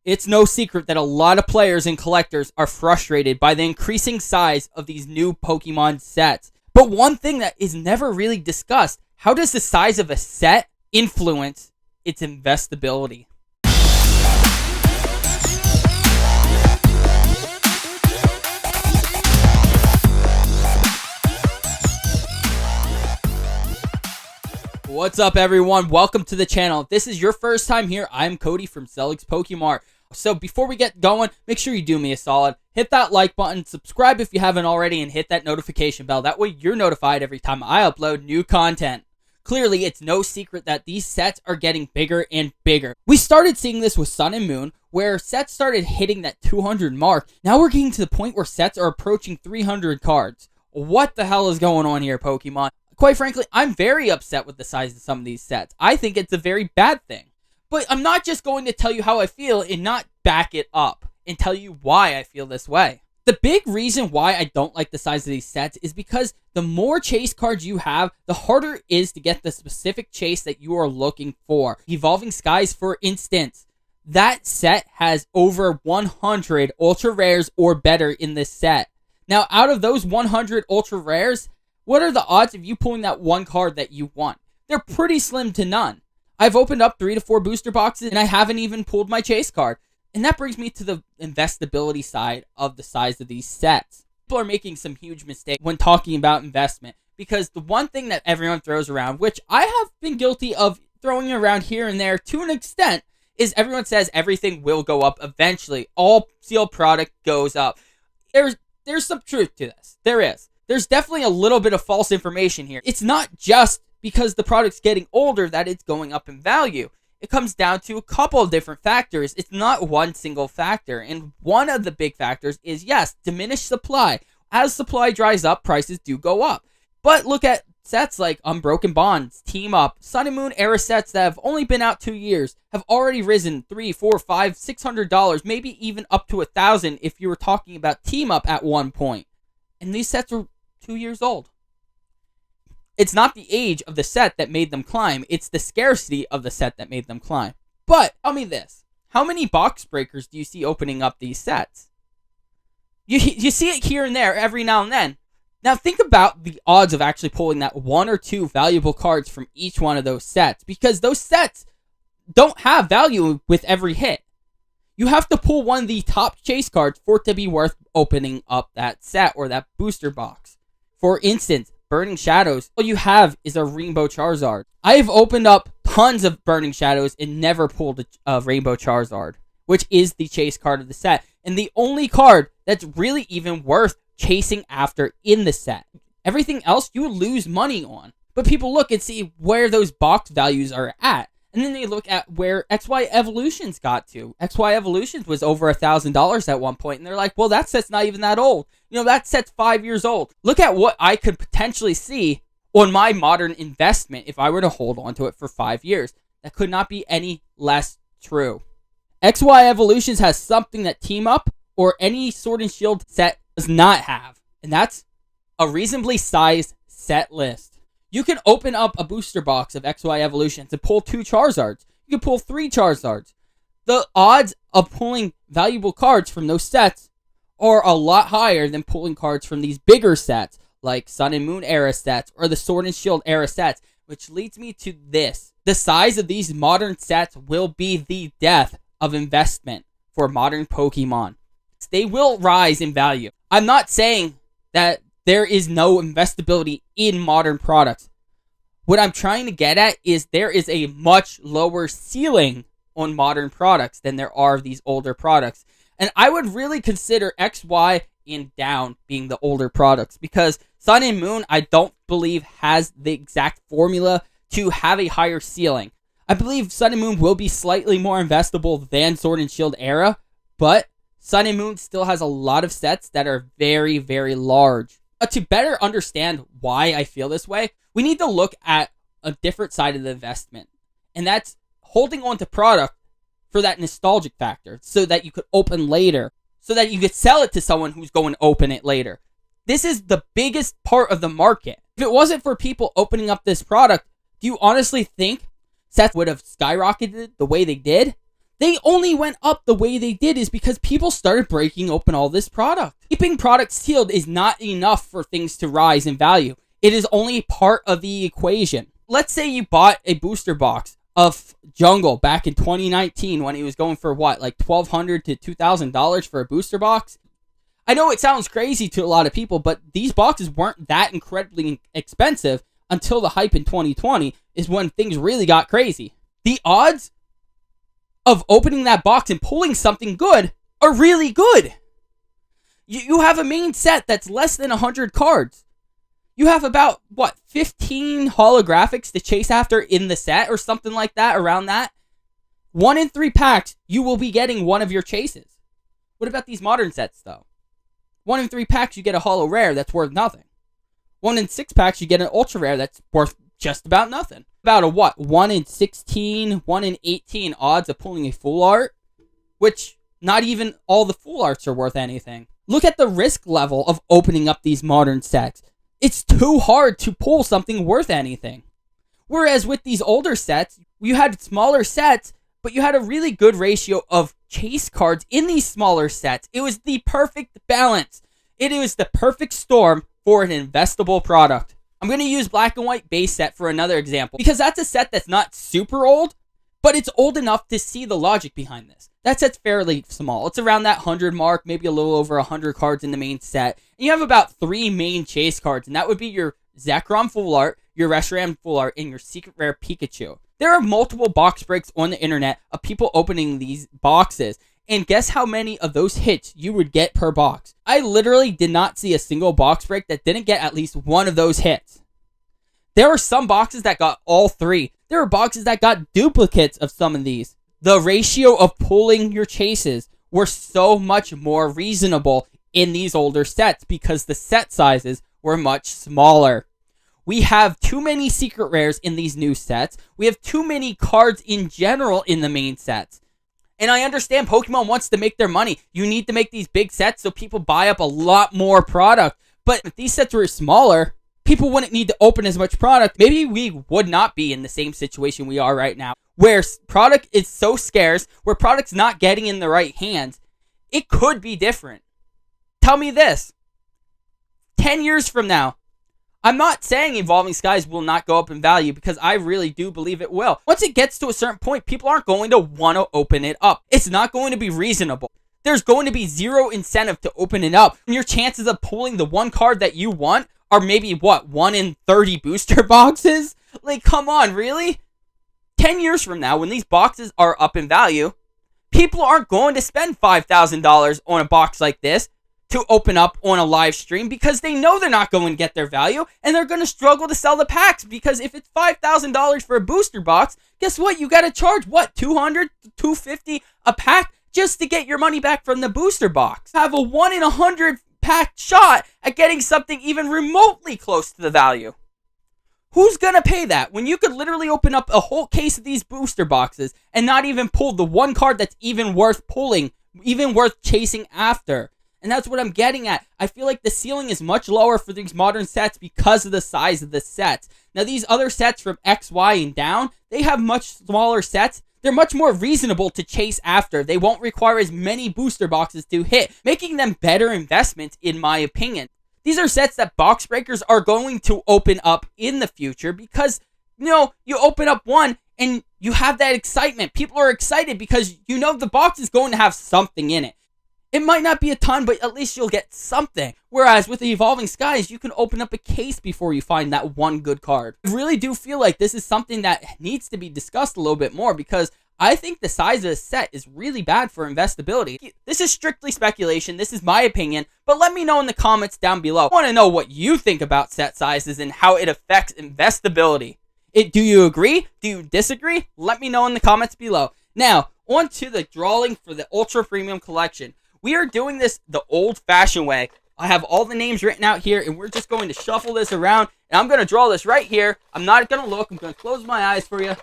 It's no secret that a lot of players and collectors are frustrated by the increasing size of these new Pokemon sets. But one thing that is never really discussed, how does the size of a set influence its investability? What's up, everyone? Welcome to the channel. If this is your first time here, I'm Cody from Selix Pokemart. So before we get going, make sure you do me a solid. Hit that like button, subscribe if you haven't already, and hit that notification bell. That way you're notified every time I upload new content. Clearly, it's no secret that these sets are getting bigger and bigger. We started seeing this with Sun and Moon, where sets started hitting that 200 mark. Now we're getting to the point where sets are approaching 300 cards. What the hell is going on here, Pokemon? Quite frankly, I'm very upset with the size of some of these sets. I think it's a very bad thing. But I'm not just going to tell you how I feel and not back it up and tell you why I feel this way. The big reason why I don't like the size of these sets is because the more chase cards you have, the harder it is to get the specific chase that you are looking for. Evolving Skies, for instance, that set has over 100 ultra rares or better in this set. Now, out of those 100 ultra rares, what are the odds of you pulling that one card that you want? They're pretty slim to none. I've opened up 3 to 4 booster boxes and I haven't even pulled my chase card. And that brings me to the investability side of the size of these sets. People are making some huge mistakes when talking about investment, because the one thing that everyone throws around, which I have been guilty of throwing around here and there to an extent, is everyone says everything will go up eventually. All sealed product goes up. There's some truth to this. There is. There's definitely a little bit of false information here. It's not just because the product's getting older that it's going up in value. It comes down to a couple of different factors. It's not one single factor. And one of the big factors is, yes, diminished supply. As supply dries up, prices do go up. But look at sets like Unbroken Bonds, Team Up, Sun and Moon era sets that have only been out 2 years, have already risen $300, $400, $500, $600, maybe even up to $1,000 if you were talking about Team Up at one point. And these sets are 2 years old. It's not the age of the set that made them climb. It's the scarcity of the set that made them climb. But tell me this. How many box breakers do you see opening up these sets? You see it here and there every now and then. Now think about the odds of actually pulling that 1 or 2 valuable cards from each one of those sets, because those sets don't have value with every hit. You have to pull one of the top chase cards for it to be worth opening up that set or that booster box. For instance, Burning Shadows, all you have is a Rainbow Charizard. I have opened up tons of Burning Shadows and never pulled a Rainbow Charizard, which is the chase card of the set, and the only card that's really even worth chasing after in the set. Everything else you lose money on. But people look and see where those box values are at, and then they look at where XY Evolutions got to. XY Evolutions was over $1,000 at one point, and they're like, well, that set's not even that old. You know, that set's 5 years old. Look at what I could potentially see on my modern investment if I were to hold on to it for 5 years. That could not be any less true. XY Evolutions has something that Team Up or any Sword and Shield set does not have, and that's a reasonably sized set list. You can open up a booster box of XY Evolutions and pull 2 Charizards. You can pull 3 Charizards. The odds of pulling valuable cards from those sets are a lot higher than pulling cards from these bigger sets, like Sun and Moon era sets or the Sword and Shield era sets, which leads me to this. The size of these modern sets will be the death of investment for modern Pokemon. They will rise in value. I'm not saying that there is no investability in modern products. What I'm trying to get at is there is a much lower ceiling on modern products than there are of these older products. And I would really consider XY and down being the older products, because Sun and Moon, I don't believe, has the exact formula to have a higher ceiling. I believe Sun and Moon will be slightly more investable than Sword and Shield era, but Sun and Moon still has a lot of sets that are very, very large. To better understand why I feel this way, we need to look at a different side of the investment. And that's holding on to product for that nostalgic factor, so that you could open later, so that you could sell it to someone who's going to open it later. This is the biggest part of the market. If it wasn't for people opening up this product, do you honestly think sets would have skyrocketed the way they did? They only went up the way they did is because people started breaking open all this product. Keeping products sealed is not enough for things to rise in value. It is only part of the equation. Let's say you bought a booster box of Jungle back in 2019 when he was going for what, like $1,200 to $2,000 for a booster box? I know it sounds crazy to a lot of people, but these boxes weren't that incredibly expensive until the hype in 2020 is when things really got crazy. The odds of opening that box and pulling something good are really good. You have a main set that's less than 100 cards. You have about, 15 holographics to chase after in the set or something like that, around that. 1 in 3 packs, you will be getting one of your chases. What about these modern sets, though? 1 in 3 packs, you get a holo rare that's worth nothing. 1 in 6 packs, you get an ultra rare that's worth just about nothing. About a 1 in 16, 1 in 18 odds of pulling a full art, which not even all the full arts are worth anything. Look at the risk level of opening up these modern sets. It's too hard to pull something worth anything. Whereas with these older sets, you had smaller sets, but you had a really good ratio of chase cards in these smaller sets. It was the perfect balance. It was the perfect storm for an investable product. I'm going to use Black and White base set for another example, because that's a set that's not super old, but it's old enough to see the logic behind this. That set's fairly small. It's around that 100 mark, maybe a little over 100 cards in the main set. And you have about 3 main chase cards, and that would be your Zekrom full art, your Reshiram full art, and your secret rare Pikachu. There are multiple box breaks on the internet of people opening these boxes, and guess how many of those hits you would get per box? I literally did not see a single box break that didn't get at least one of those hits. There were some boxes that got all 3. There were boxes that got duplicates of some of these. The ratio of pulling your chases were so much more reasonable in these older sets because the set sizes were much smaller. We have too many secret rares in these new sets. We have too many cards in general in the main sets. And I understand Pokemon wants to make their money. You need to make these big sets so people buy up a lot more product. But if these sets were smaller, people wouldn't need to open as much product. Maybe we would not be in the same situation we are right now, where product is so scarce, where product's not getting in the right hands. It could be different. Tell me this. 10 years from now, I'm not saying Evolving Skies will not go up in value, because I really do believe it will. Once it gets to a certain point, people aren't going to want to open it up. It's not going to be reasonable. There's going to be zero incentive to open it up. And your chances of pulling the one card that you want are maybe, 1 in 30 booster boxes? Like, come on, really? 10 years from now, when these boxes are up in value, people aren't going to spend $5,000 on a box like this to open up on a live stream, because they know they're not going to get their value, and they're going to struggle to sell the packs, because if it's $5,000 for a booster box, guess what? You got to charge, $200 to $250 a pack just to get your money back from the booster box. Have a 1 in 100 pack shot at getting something even remotely close to the value. Who's gonna pay that when you could literally open up a whole case of these booster boxes and not even pull the one card that's even worth pulling, even worth chasing after? And that's what I'm getting at. I feel like the ceiling is much lower for these modern sets because of the size of the sets. Now, these other sets from X, Y, and down, they have much smaller sets. They're much more reasonable to chase after. They won't require as many booster boxes to hit, making them better investments, in my opinion. These are sets that box breakers are going to open up in the future because, you open up one and you have that excitement. People are excited because the box is going to have something in it. It might not be a ton, but at least you'll get something. Whereas with the Evolving Skies, you can open up a case before you find that one good card. I really do feel like this is something that needs to be discussed a little bit more, because I think the size of the set is really bad for investability. This is strictly speculation. This is my opinion, but let me know in the comments down below. I want to know what you think about set sizes and how it affects investability. Do you agree? Do you disagree? Let me know in the comments below. Now, on to the drawing for the Ultra Premium Collection. We are doing this the old-fashioned way. I have all the names written out here, and we're just going to shuffle this around, and I'm going to draw this right here. I'm not going to look. I'm going to close my eyes for you.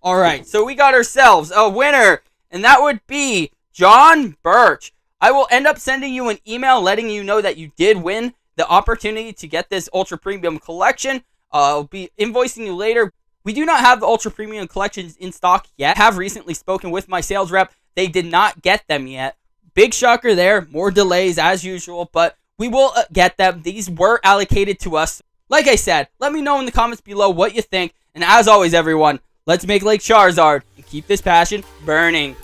Alright, so we got ourselves a winner, and that would be John Birch. I will end up sending you an email letting you know that you did win the opportunity to get this Ultra Premium Collection. I'll be invoicing you later. We do not have the Ultra Premium collections in stock yet. I have recently spoken with my sales rep. They did not get them yet. Big shocker there. More delays as usual, but we will get them. These were allocated to us. Like I said, let me know in the comments below what you think. And as always, everyone, let's make Lake Charizard and keep this passion burning.